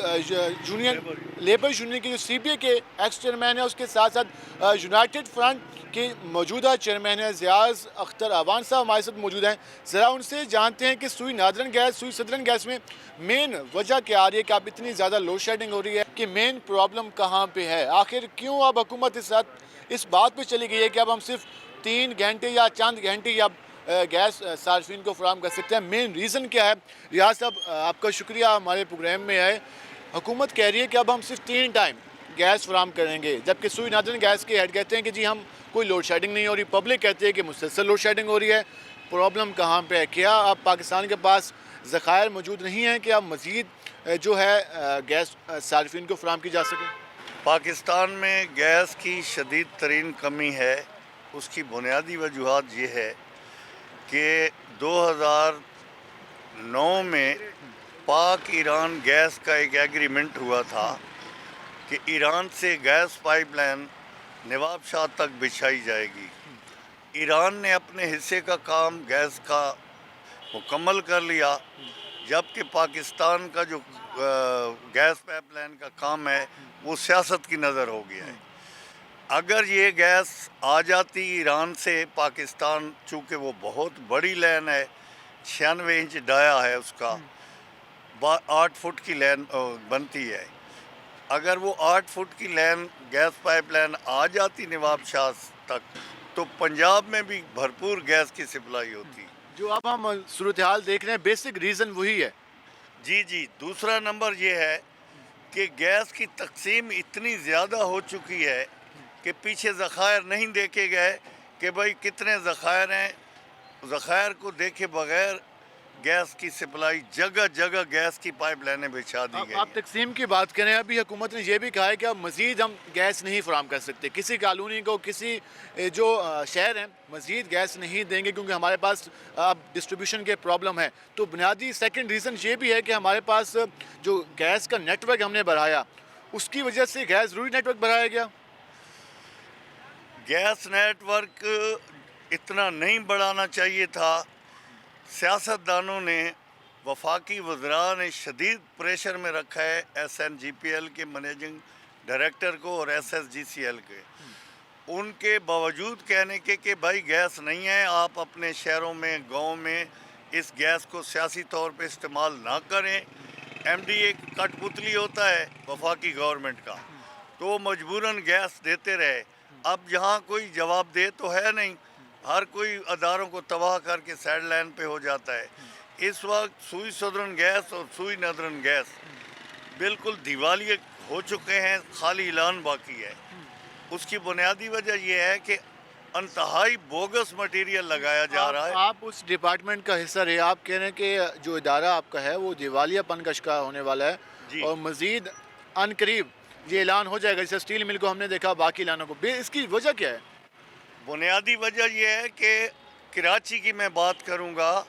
union labour union के जो CBA के एक्स चेयरमैन है, उसके साथ साथ यूनाइटेड फ्रंट के मौजूदा चेयरमैन है ज़ियाज़ अख्तर अवान साहब हमारे साथ मौजूद हैं। ज़रा उनसे जानते हैं कि सुई सदरन गैस में मेन वजह क्या आ रही है कि अब इतनी ज़्यादा लोड शेडिंग हो रही है, कि मेन प्रॉब्लम कहाँ पे है, आखिर क्यों अब हुकूमत इस बात पे चली गई है कि अब हम सिर्फ 3 घंटे या चंद घंटे या गैस सार्फिन को फराहम कर सकते हैं। मेन रीज़न क्या है? रियाज साहब आपका शुक्रिया हमारे प्रोग्राम में आए। हुकूमत कह रही है कि अब हम सिर्फ 3 टाइम गैस फराहम करेंगे, जबकि सुई नादन गैस के हेड कहते हैं कि जी हम कोई लोड शेडिंग नहीं हो रही। पब्लिक कहती है कि मुसलसल लोड शेडिंग हो रही है। प्रॉब्लम कहाँ पे है? क्या अब पाकिस्तान के पास ज़खायर मौजूद नहीं है कि अब मज़ीद जो है गैस सार्फिन को फराहम की जा सके? पाकिस्तान में गैस की शदीद तरीन कमी है। اس کی بنیادی وجوہات یہ ہے کہ 2009 میں پاک ایران گیس کا ایک ایگریمنٹ ہوا تھا کہ ایران سے گیس پائپ لائن نواب شاہ تک بچھائی جائے گی. ایران نے اپنے حصے کا کام گیس کا مکمل کر لیا، جبکہ پاکستان کا جو گیس پائپ لائن کا کام ہے وہ سیاست کی نظر ہو گیا ہے. اگر یہ گیس آ جاتی ایران سے پاکستان، چونکہ وہ بہت بڑی لائن ہے، 96 انچ ڈایا ہے اس کا، 8 فٹ کی لائن بنتی ہے. اگر وہ 8 فٹ کی لائن گیس پائپ لائن آ جاتی نواب شاہ تک تو پنجاب میں بھی بھرپور گیس کی سپلائی ہوتی. جو اب ہم صورتحال دیکھ رہے ہیں بیسک ریزن وہی ہے. جی دوسرا نمبر یہ ہے کہ گیس کی تقسیم اتنی زیادہ ہو چکی ہے کہ پیچھے ذخائر نہیں دیکھے گئے کہ بھائی کتنے ذخائر ہیں. ذخائر کو دیکھے بغیر گیس کی سپلائی جگہ جگہ گیس کی پائپ لائنیں بچھا دی گئی. آپ تقسیم کی بات کریں، ابھی حکومت نے یہ بھی کہا ہے کہ اب مزید ہم گیس نہیں فراہم کر سکتے، کسی کالونی کو، کسی جو شہر ہیں مزید گیس نہیں دیں گے کیونکہ ہمارے پاس اب ڈسٹریبیوشن کے پرابلم ہے. تو بنیادی سیکنڈ ریزن یہ بھی ہے کہ ہمارے پاس جو گیس کا نیٹ ورک ہم نے بڑھایا اس کی وجہ سے غیر ضروری نیٹ ورک بڑھایا گیا. گیس نیٹ ورک اتنا نہیں بڑھانا چاہیے تھا. سیاستدانوں نے، وفاقی وزراء نے شدید پریشر میں رکھا ہے SNGPL کے منیجنگ ڈائریکٹر کو اور SSGCL کے. ان کے باوجود کہنے کے کہ بھائی گیس نہیں ہے، آپ اپنے شہروں میں، گاؤں میں اس گیس کو سیاسی طور پہ استعمال نہ کریں. MD ایک کٹ پتلی ہوتا ہے وفاقی گورنمنٹ کا، تو وہ مجبوراً گیس دیتے رہے. اب یہاں کوئی جواب دہ تو ہے نہیں، ہر کوئی اداروں کو تباہ کر کے سائیڈ لائن پہ ہو جاتا ہے. اس وقت سوئی سدرن گیس اور سوئی ندرن گیس بالکل دیوالیے ہو چکے ہیں، خالی اعلان باقی ہے. اس کی بنیادی وجہ یہ ہے کہ انتہائی بوگس مٹیریل لگایا جا رہا ہے. آپ اس ڈپارٹمنٹ کا حصہ رہے، آپ کہہ رہے ہیں کہ جو ادارہ آپ کا ہے وہ دیوالیہ پن کا شکار ہونے والا ہے اور مزید ان قریب یہ اعلان ہو جائے گا. جیسے اسٹیل مل کو ہم نے دیکھا، باقی اعلانوں کو. اس کی وجہ کیا ہے؟ بنیادی وجہ یہ ہے کہ کراچی کی میں بات کروں گا،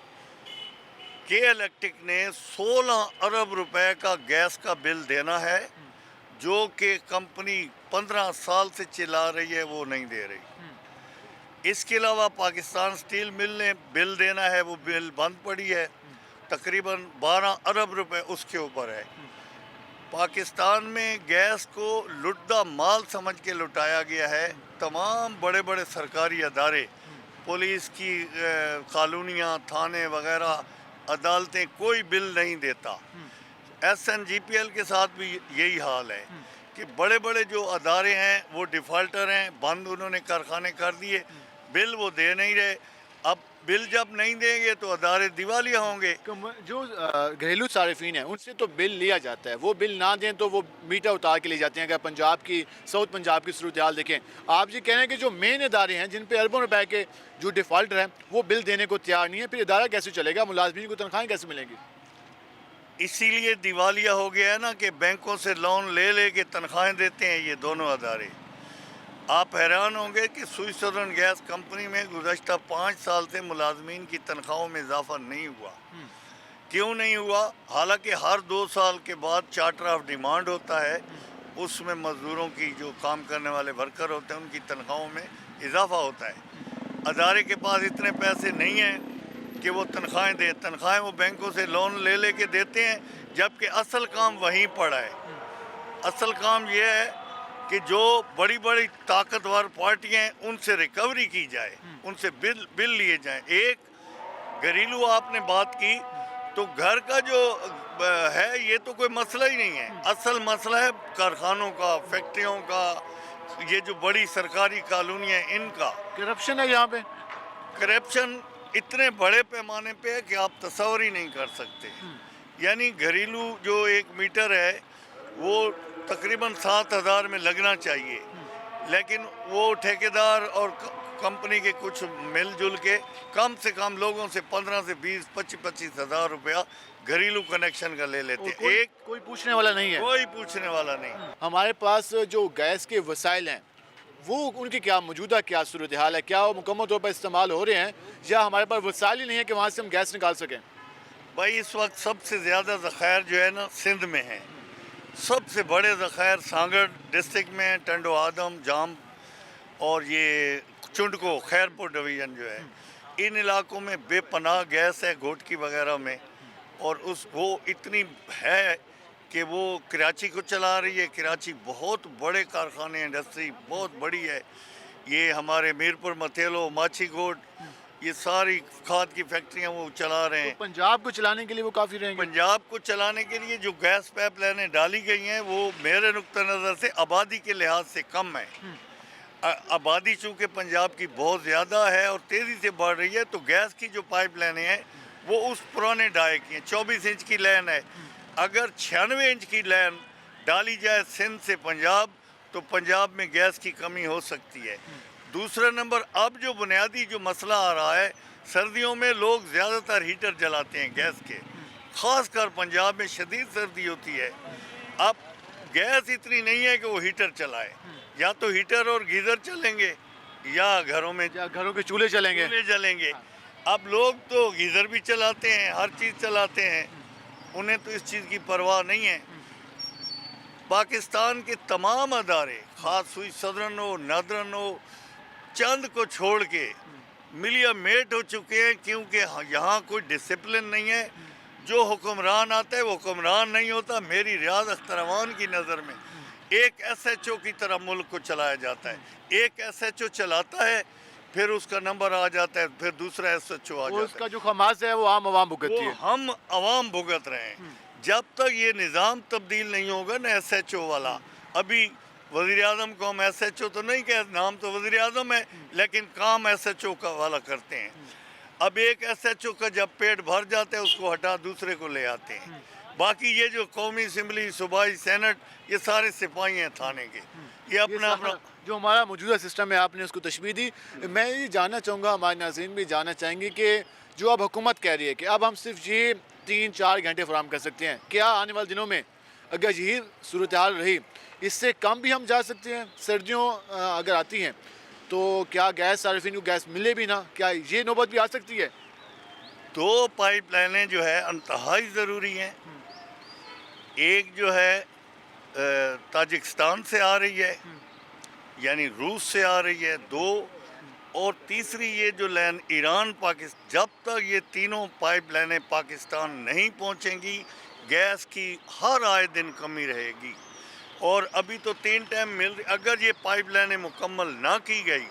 کے الیکٹرک نے 16 ارب روپے کا گیس کا بل دینا ہے جو کہ کمپنی 15 سال سے چلا رہی ہے، وہ نہیں دے رہی. اس کے علاوہ پاکستان اسٹیل مل نے بل دینا ہے، وہ بل بند پڑی ہے، تقریباً 12 ارب روپے اس کے اوپر ہے. پاکستان میں گیس کو لٹدہ مال سمجھ کے لٹایا گیا ہے. تمام بڑے بڑے سرکاری ادارے، پولیس کی کالونیاں، تھانے وغیرہ، عدالتیں، کوئی بل نہیں دیتا. SNGPL کے ساتھ بھی یہی حال ہے کہ بڑے بڑے جو ادارے ہیں وہ ڈیفالٹر ہیں، بند انہوں نے کارخانے کر دیے، بل وہ دے نہیں رہے. اب بل جب نہیں دیں گے تو ادارے دیوالیہ ہوں گے. جو گھریلو صارفین ہیں ان سے تو بل لیا جاتا ہے، وہ بل نہ دیں تو وہ میٹر اتار کے لے جاتے ہیں. اگر پنجاب کی، ساؤتھ پنجاب کی صورتحال دیکھیں، آپ یہ کہہ رہے ہیں کہ جو مین ادارے ہیں جن پہ اربوں روپے کے جو ڈیفالٹر ہیں وہ بل دینے کو تیار نہیں ہے، پھر ادارہ کیسے چلے گا؟ ملازمین کو تنخواہیں کیسے ملیں گی؟ اسی لیے دیوالیہ ہو گیا ہے نا کہ بینکوں سے لون لے لے کے تنخواہیں دیتے ہیں یہ دونوں ادارے. آپ حیران ہوں گے کہ سوئی سدرن گیس کمپنی میں گزشتہ 5 سال سے ملازمین کی تنخواہوں میں اضافہ نہیں ہوا. کیوں نہیں ہوا؟ حالانکہ ہر 2 سال کے بعد چارٹر آف ڈیمانڈ ہوتا ہے، اس میں مزدوروں کی، جو کام کرنے والے ورکر ہوتے ہیں، ان کی تنخواہوں میں اضافہ ہوتا ہے. ادارے کے پاس اتنے پیسے نہیں ہیں کہ وہ تنخواہیں دیں. تنخواہیں وہ بینکوں سے لون لے لے کے دیتے ہیں، جبکہ اصل کام وہیں پڑا ہے. اصل کام یہ ہے کہ جو بڑی بڑی طاقتور پارٹیاں ہیں ان سے ریکوری کی جائے، ان سے بل لیے جائیں. ایک گھریلو آپ نے بات کی تو گھر کا جو ہے یہ تو کوئی مسئلہ ہی نہیں ہے. اصل مسئلہ ہے کارخانوں کا، فیکٹریوں کا، یہ جو بڑی سرکاری کالونیاں ہیں ان کا. کرپشن ہے یہاں پہ، کرپشن اتنے بڑے پیمانے پہ ہے کہ آپ تصور ہی نہیں کر سکتے. یعنی گھریلو جو ایک میٹر ہے وہ تقریباً 7,000 میں لگنا چاہیے، لیکن وہ ٹھیکیدار اور کمپنی کے کچھ مل جل کے کم سے کم لوگوں سے 15 سے 20 25 ہزار روپیہ گھریلو کنیکشن کا لے لیتے. کوئی پوچھنے والا نہیں ہے. کوئی پوچھنے والا نہیں. ہمارے پاس جو گیس کے وسائل ہیں وہ ان کی کیا موجودہ کیا صورتحال ہے؟ کیا وہ مکمل طور پر استعمال ہو رہے ہیں یا ہمارے پاس وسائل ہی نہیں ہے کہ وہاں سے ہم گیس نکال سکیں؟ بھائی اس وقت سب سے زیادہ ذخائر جو ہے نا سندھ میں ہیں. سب سے بڑے ذخائر سانگڑ ڈسٹرکٹ میں، ٹنڈو آدم، جام اور یہ چنڈکو خیرپور ڈویژن جو ہے، ان علاقوں میں بے پناہ گیس ہے گھوٹکی وغیرہ میں. اور وہ اتنی ہے کہ وہ کراچی کو چلا رہی ہے. کراچی بہت بڑے کارخانے، انڈسٹری بہت بڑی ہے. یہ ہمارے میرپور، متھیلو، ماچھی گوڈ، یہ ساری کھاد کی فیکٹریاں وہ چلا رہے ہیں. پنجاب کو چلانے کے لیے وہ کافی رہیں گے؟ پنجاب کو چلانے کے لیے جو گیس پائپ لائنیں ڈالی گئی ہیں وہ میرے نقطہ نظر سے آبادی کے لحاظ سے کم ہے. آبادی چونکہ پنجاب کی بہت زیادہ ہے اور تیزی سے بڑھ رہی ہے، تو گیس کی جو پائپ لائنیں ہیں وہ اس پرانے ڈھائی کی ہیں. 24 انچ کی لائن ہے. اگر 96 انچ کی لائن ڈالی جائے سندھ سے پنجاب تو پنجاب میں گیس کی کمی ہو سکتی ہے. دوسرا نمبر، اب جو بنیادی جو مسئلہ آ رہا ہے، سردیوں میں لوگ زیادہ تر ہیٹر جلاتے ہیں گیس کے، خاص کر پنجاب میں شدید سردی ہوتی ہے. اب گیس اتنی نہیں ہے کہ وہ ہیٹر چلائے. یا تو ہیٹر اور گیزر چلیں گے یا گھروں میں گھروں کے چولہے چلیں گے. چلیں گے. اب لوگ تو گیزر بھی چلاتے ہیں، ہر چیز چلاتے ہیں، انہیں تو اس چیز کی پرواہ نہیں ہے. پاکستان کے تمام ادارے، خاص ہوئی صدرن ہو، نادرن ہو، چند کو چھوڑ کے ملیا میٹ ہو چکے ہیں، کیونکہ یہاں کوئی ڈسپلن نہیں ہے. جو حکمران آتا ہے وہ حکمران نہیں ہوتا. میری ریاض اختروان کی نظر میں ایک ایس ایچ او کی طرح ملک کو چلایا جاتا ہے. ایک ایس ایچ او چلاتا ہے، پھر اس کا نمبر آ جاتا ہے، پھر دوسرا ایس ایچ او آ جاتا ہے. اس کا جو خماس ہے وہ عام عوام بھگتتی ہے. ہم عوام بھگت رہے ہیں. جب تک یہ نظام تبدیل نہیں ہوگا نا ایس ایچ او والا، ابھی وزیر اعظم کو ہم ایس ایچ او تو نہیں کہتے، نام تو وزیر اعظم ہے لیکن کام ایس ایچ او کا والا کرتے ہیں. اب ایک ایس ایچ او کا جب پیٹ بھر جاتا ہے اس کو ہٹا دوسرے کو لے آتے ہیں. باقی یہ جو قومی اسمبلی، صوبائی سینٹ، یہ سارے سپاہی ہیں تھانے کے. یہ اپنا جو ہمارا موجودہ سسٹم ہے آپ نے اس کو تشبیہ دی. میں یہ جاننا چاہوں گا، ہمارے ناظرین بھی جاننا چاہیں گے کہ جو اب حکومت کہہ رہی ہے کہ اب ہم صرف یہ 3-4 گھنٹے فراہم کر سکتے ہیں، کیا آنے والے دنوں میں اگر یہی صورتحال رہی اس سے کم بھی ہم جا سکتے ہیں؟ سردیوں اگر آتی ہیں تو کیا گیس صارفین کو گیس ملے بھی نہ، کیا یہ نوبت بھی آ سکتی ہے؟ 2 پائپ لائنیں جو ہے انتہائی ضروری ہیں. ایک جو ہے تاجکستان سے آ رہی ہے، یعنی روس سے آ رہی ہے 2، اور تیسری یہ جو لائن ایران پاکستان. جب تک یہ تینوں پائپ لائنیں پاکستان نہیں پہنچیں گی گیس کی ہر آئے دن کمی رہے گی. اور ابھی تو 3 ٹائم مل رہی. اگر یہ پائپ لائنیں مکمل نہ کی گئی،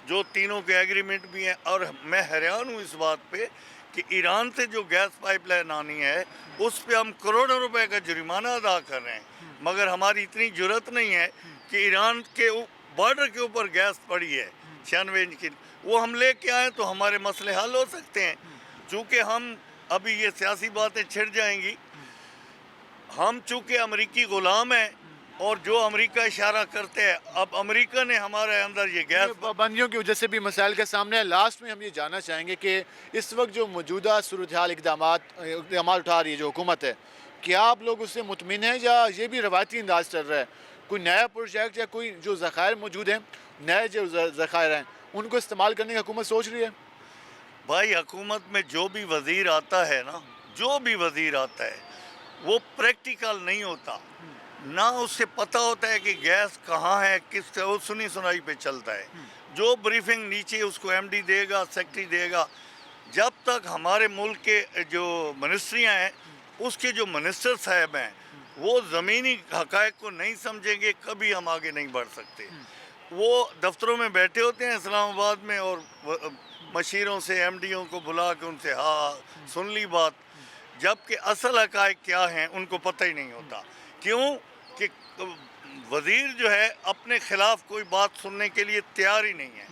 جو تینوں کے ایگریمنٹ بھی ہیں، اور میں حیران ہوں اس بات پہ کہ ایران سے جو گیس پائپ لائن آنی ہے اس پہ ہم کروڑوں روپے کا جرمانہ ادا کر رہے ہیں، مگر ہماری اتنی جرت نہیں ہے کہ ایران کے بارڈر کے اوپر گیس پڑی ہے 96 انچ کی، وہ ہم لے کے آئیں تو ہمارے مسئلے حل ہو سکتے ہیں. چونکہ ہم ابھی یہ سیاسی باتیں چھڑ جائیں گی، ہم چونکہ امریکی غلام ہیں اور جو امریکہ اشارہ کرتے ہیں، اب امریکہ نے ہمارے اندر یہ گیس پابندیوں کی وجہ سے بھی مسائل کے سامنے ہے. لاسٹ میں ہم یہ جاننا چاہیں گے کہ اس وقت جو موجودہ صورتحال اقدامات اٹھا رہی ہے جو حکومت ہے، کیا آپ لوگ اس سے مطمئن ہیں یا یہ بھی روایتی انداز چل رہا ہے؟ کوئی نیا پروجیکٹ یا کوئی جو ذخائر موجود ہیں، نئے جو ذخائر ہیں، ان کو استعمال کرنے کی حکومت سوچ رہی ہے؟ بھائی حکومت میں جو بھی وزیر آتا ہے نا، جو بھی وزیر آتا ہے وہ پریکٹیکل نہیں ہوتا. نہ اس سے پتہ ہوتا ہے کہ گیس کہاں ہے، کس سے، وہ سنی سنائی پہ چلتا ہے. جو بریفنگ نیچے اس کو ایم ڈی دے گا، سیکٹری دے گا. جب تک ہمارے ملک کے جو منسٹریاں ہیں، اس کے جو منسٹر صاحب ہیں، وہ زمینی حقائق کو نہیں سمجھیں گے، کبھی ہم آگے نہیں بڑھ سکتے. وہ دفتروں میں بیٹھے ہوتے ہیں اسلام آباد میں اور مشیروں سے، ایم ڈیوں کو بلا کے ان سے ہاں سن لی بات، جبکہ اصل حقائق کیا ہیں ان کو پتہ ہی نہیں ہوتا. کیوں کہ وزیر جو ہے اپنے خلاف کوئی بات سننے کے لیے تیار ہی نہیں ہے.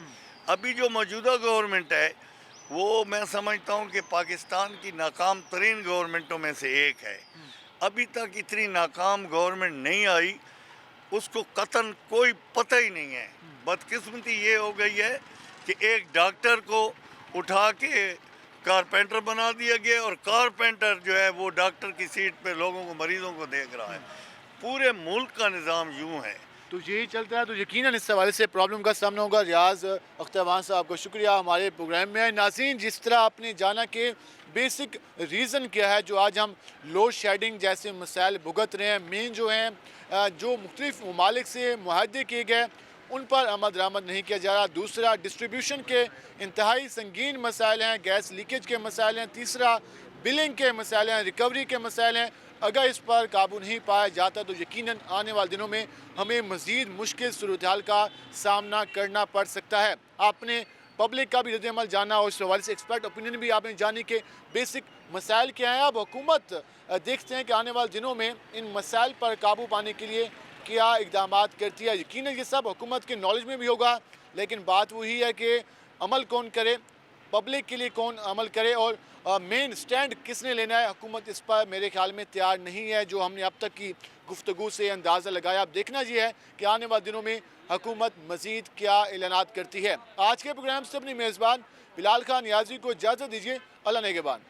ابھی جو موجودہ گورنمنٹ ہے وہ میں سمجھتا ہوں کہ پاکستان کی ناکام ترین گورنمنٹوں میں سے ایک ہے. ابھی تک اتنی ناکام گورنمنٹ نہیں آئی، اس کو قطعاً کوئی پتہ ہی نہیں ہے. بدقسمتی یہ ہو گئی ہے کہ ایک ڈاکٹر کو اٹھا کے کارپینٹر بنا دیا گیا، اور کارپینٹر جو ہے وہ ڈاکٹر کی سیٹ پہ لوگوں کو، مریضوں کو دیکھ رہا ہے. پورے ملک کا نظام یوں ہے तो यही चलता है तो यकीनन इस हवाले से प्रॉब्लम का सामना होगा। रियाज अख्तरवान साहब को शुक्रिया हमारे प्रोग्राम में। नाज़रीन, जिस तरह आपने जाना कि बेसिक रीज़न क्या है जो आज हम लोड शेडिंग जैसे मसाइल भुगत रहे हैं, मेन जो हैं जो मुख्तलिफ ममालिक से मुआहदे किए गए उन पर आमद दरामद नहीं किया जा रहा। दूसरा, डिस्ट्रीब्यूशन के इंतहाई संगीन मसाइल हैं, गैस लीकेज के मसाइल हैं। तीसरा, बिलिंग के मसाइल हैं, रिकवरी के मसाइल हैं। अगर इस पर काबू नहीं पाया जाता तो यकीनन आने वाले दिनों में हमें मज़ीद मुश्किल सूरत हाल का सामना करना पड़ सकता है। आपने पब्लिक का भी रद्द-ए-अमल जाना और इस हवाले से एक्सपर्ट ओपिनियन भी आपने जानी कि बेसिक मसाइल क्या हैं। अब हुकूमत देखते हैं कि आने वाले दिनों में इन मसाइल पर काबू पाने के लिए क्या इक़दाम करती है। यकीनन ये सब हुकूमत के नॉलेज में भी होगा, लेकिन बात वही है कि अमल कौन करे, पब्लिक के लिए कौन अमल करे और मेन स्टैंड किसने लेना है। हुकूमत इस पर मेरे ख्याल में तैयार नहीं है, जो हमने अब तक की गुफ्तगू से अंदाज़ा लगाया। अब देखना ये है कि आने वाले दिनों में हुकूमत मज़ीद क्या ऐलानात करती है। आज के प्रोग्राम से अपनी मेज़बान बिलाल खान नियाज़ी को इजाज़त दीजिए। अल्लाह नेगहबान।